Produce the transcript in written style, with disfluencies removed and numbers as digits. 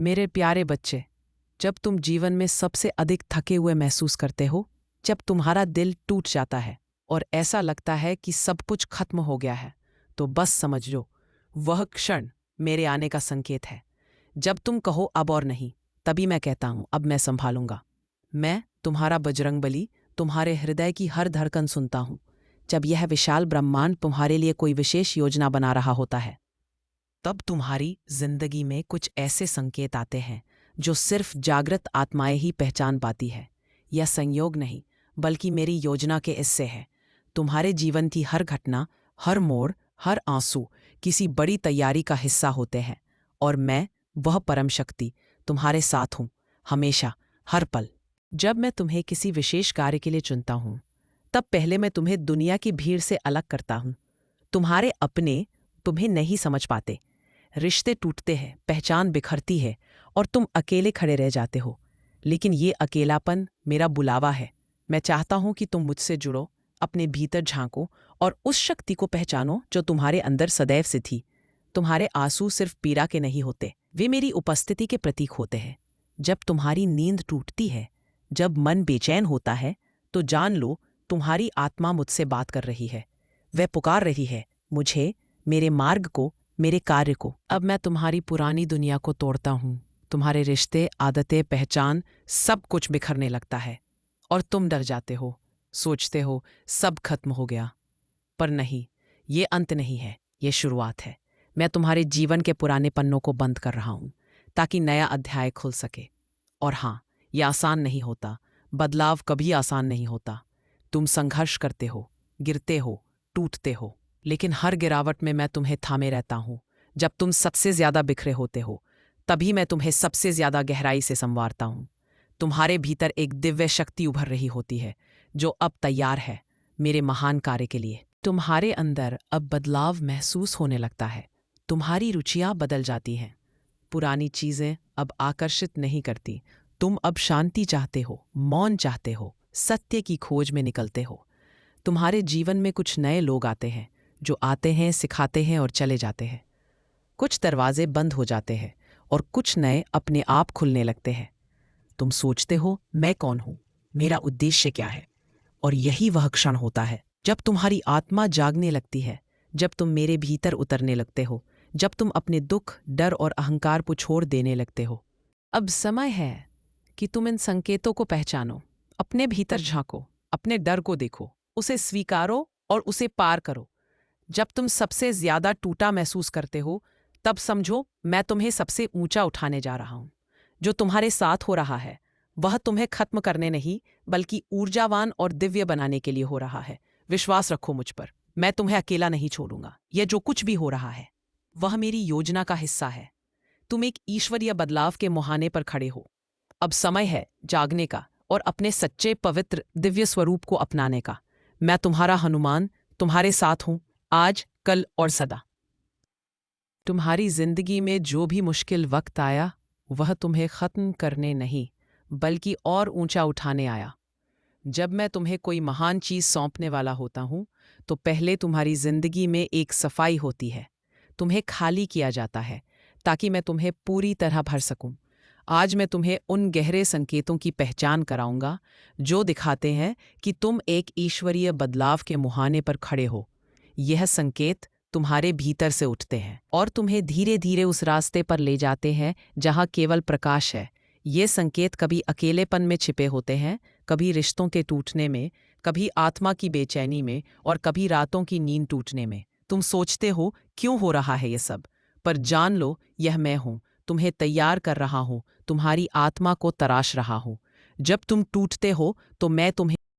मेरे प्यारे बच्चे, जब तुम जीवन में सबसे अधिक थके हुए महसूस करते हो, जब तुम्हारा दिल टूट जाता है और ऐसा लगता है कि सब कुछ खत्म हो गया है, तो बस समझ लो, वह क्षण मेरे आने का संकेत है। जब तुम कहो अब और नहीं, तभी मैं कहता हूं अब मैं संभालूंगा। मैं तुम्हारा बजरंगबली, तुम्हारे हृदय की हर धड़कन सुनता हूं। जब यह विशाल ब्रह्मांड तुम्हारे लिए कोई विशेष योजना बना रहा होता है, तब तुम्हारी जिंदगी में कुछ ऐसे संकेत आते हैं जो सिर्फ जागृत आत्माएं ही पहचान पाती है। यह संयोग नहीं, बल्कि मेरी योजना के हिस्से है। तुम्हारे जीवन की हर घटना, हर मोड़, हर आंसू किसी बड़ी तैयारी का हिस्सा होते हैं, और मैं, वह परम शक्ति, तुम्हारे साथ हूं, हमेशा, हर पल। जब मैं तुम्हें किसी विशेष कार्य के लिए चुनता हूं, तब पहले मैं तुम्हें दुनिया की भीड़ से अलग करता हूं। तुम्हारे अपने तुम्हें नहीं समझ पाते, रिश्ते टूटते हैं, पहचान बिखरती है, और तुम अकेले खड़े रह जाते हो। लेकिन ये अकेलापन मेरा बुलावा है। मैं चाहता हूं कि तुम मुझसे जुड़ो, अपने भीतर झांको और उस शक्ति को पहचानो जो तुम्हारे अंदर सदैव से थी। तुम्हारे आंसू सिर्फ पीड़ा के नहीं होते, वे मेरी उपस्थिति के प्रतीक होते हैं। जब तुम्हारी नींद टूटती है, जब मन बेचैन होता है, तो जान लो तुम्हारी आत्मा मुझसे बात कर रही है। वह पुकार रही है मुझे, मेरे मार्ग को, मेरे कार्य को। अब मैं तुम्हारी पुरानी दुनिया को तोड़ता हूं। तुम्हारे रिश्ते, आदतें, पहचान, सब कुछ बिखरने लगता है, और तुम डर जाते हो, सोचते हो सब खत्म हो गया। पर नहीं, ये अंत नहीं है, ये शुरुआत है। मैं तुम्हारे जीवन के पुराने पन्नों को बंद कर रहा हूं, ताकि नया अध्याय खुल सके। और हाँ, यह आसान नहीं होता, बदलाव कभी आसान नहीं होता। तुम संघर्ष करते हो, गिरते हो, टूटते हो, लेकिन हर गिरावट में मैं तुम्हें थामे रहता हूं। जब तुम सबसे ज्यादा बिखरे होते हो, तभी मैं तुम्हें सबसे ज्यादा गहराई से संवारता हूं। तुम्हारे भीतर एक दिव्य शक्ति उभर रही होती है, जो अब तैयार है मेरे महान कार्य के लिए। तुम्हारे अंदर अब बदलाव महसूस होने लगता है। तुम्हारी रुचियां बदल जाती हैं। पुरानी चीजें अब आकर्षित नहीं करती। तुम अब शांति चाहते हो, मौन चाहते हो, सत्य की खोज में निकलते हो। तुम्हारे जीवन में कुछ नए लोग आते हैं, जो आते हैं, सिखाते हैं और चले जाते हैं। कुछ दरवाजे बंद हो जाते हैं और कुछ नए अपने आप खुलने लगते हैं। तुम सोचते हो मैं कौन हूं, मेरा उद्देश्य क्या है, और यही वह क्षण होता है जब तुम्हारी आत्मा जागने लगती है, जब तुम मेरे भीतर उतरने लगते हो, जब तुम अपने दुख, डर और अहंकार को छोड़ देने लगते हो। अब समय है कि तुम इन संकेतों को पहचानो, अपने भीतर झांको, अपने डर को देखो, उसे स्वीकारो और उसे पार करो। जब तुम सबसे ज्यादा टूटा महसूस करते हो, तब समझो मैं तुम्हें सबसे ऊंचा उठाने जा रहा हूं। जो तुम्हारे साथ हो रहा है, वह तुम्हें खत्म करने नहीं, बल्कि ऊर्जावान और दिव्य बनाने के लिए हो रहा है। विश्वास रखो मुझ पर, मैं तुम्हें अकेला नहीं छोड़ूंगा। यह जो कुछ भी हो रहा है, वह मेरी योजना का हिस्सा है। तुम एक ईश्वरीय बदलाव के मुहाने पर खड़े हो। अब समय है जागने का और अपने सच्चे, पवित्र, दिव्य स्वरूप को अपनाने का। मैं तुम्हारा हनुमान तुम्हारे साथ हूं, आज, कल और सदा। तुम्हारी जिंदगी में जो भी मुश्किल वक्त आया, वह तुम्हें खत्म करने नहीं, बल्कि और ऊंचा उठाने आया। जब मैं तुम्हें कोई महान चीज सौंपने वाला होता हूं, तो पहले तुम्हारी जिंदगी में एक सफाई होती है। तुम्हें खाली किया जाता है, ताकि मैं तुम्हें पूरी तरह भर सकूं। आज मैं तुम्हें उन गहरे संकेतों की पहचान कराऊंगा, जो दिखाते हैं कि तुम एक ईश्वरीय बदलाव के मुहाने पर खड़े हो। यह संकेत तुम्हारे भीतर से उठते हैं और तुम्हें धीरे धीरे उस रास्ते पर ले जाते हैं जहां केवल प्रकाश है। ये संकेत कभी अकेलेपन में छिपे होते हैं, कभी रिश्तों के टूटने में, कभी आत्मा की बेचैनी में, और कभी रातों की नींद टूटने में। तुम सोचते हो क्यों हो रहा है ये सब, पर जान लो यह मैं हूं, तुम्हें तैयार कर रहा हूं, तुम्हारी आत्मा को तराश रहा हूं। जब तुम टूटते हो तो मैं तुम्हें